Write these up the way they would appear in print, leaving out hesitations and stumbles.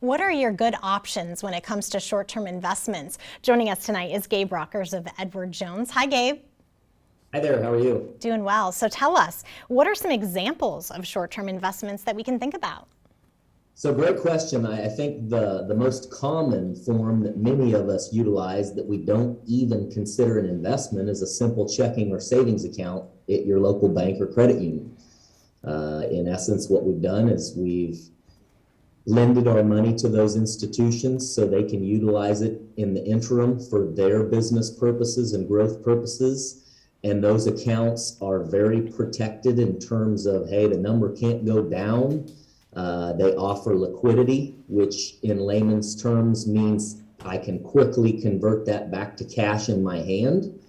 What are your good options when it comes to short-term investments? Joining us tonight is Gabe Rockers of Edward Jones. Hi, Gabe. Hi there, how are you? Doing well. So tell us, what are some examples of short-term investments that we can think about? So great question. I think the most common form that many of us utilize that we don't even consider an investment is a simple checking or savings account at your local bank or credit union. In essence, what we've done is we've lended our money to those institutions so they can utilize it in the interim for their business purposes and growth purposes. And those accounts are very protected in terms of, hey, the number can't go down. They offer liquidity, which in layman's terms means I can quickly convert that back to cash in my hand.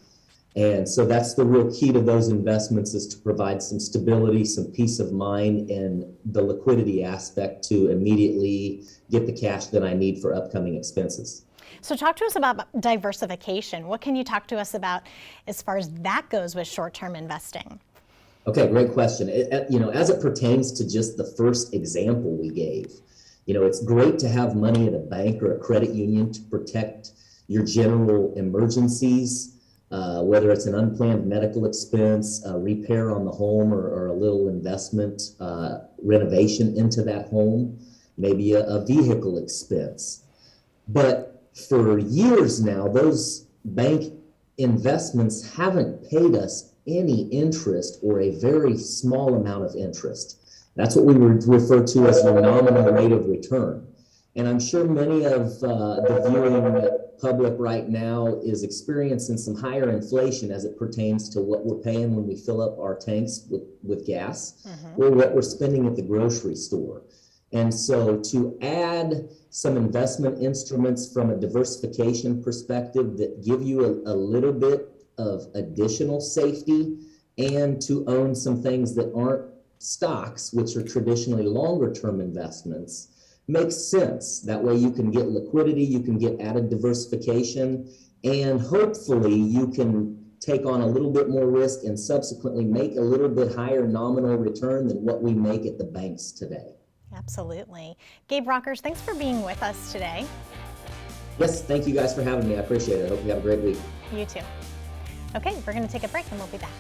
And so that's the real key to those investments, is to provide some stability, some peace of mind, and the liquidity aspect to immediately get the cash that I need for upcoming expenses. So talk to us about diversification. What can you talk to us about as far as that goes with short-term investing? Okay, great question. As it pertains to just the first example we gave, it's great to have money at a bank or a credit union to protect your general emergencies, whether it's an unplanned medical expense, a repair on the home, or a little investment renovation into that home, maybe a vehicle expense. But for years now, those bank investments haven't paid us any interest, or a very small amount of interest. That's what we would refer to as the nominal rate of return. And I'm sure many of the viewing public right now is experiencing some higher inflation as it pertains to what we're paying when we fill up our tanks with gas, or what we're spending at the grocery store. And so to add some investment instruments from a diversification perspective that give you a little bit of additional safety, and to own some things that aren't stocks, which are traditionally longer term investments, makes sense. That way you can get liquidity, you can get added diversification, and hopefully you can take on a little bit more risk and subsequently make a little bit higher nominal return than what we make at the banks today. Absolutely. Gabe Rockers, thanks for being with us today. Yes, thank you guys for having me. I appreciate it. I hope you have a great week. You too. Okay, we're going to take a break and we'll be back.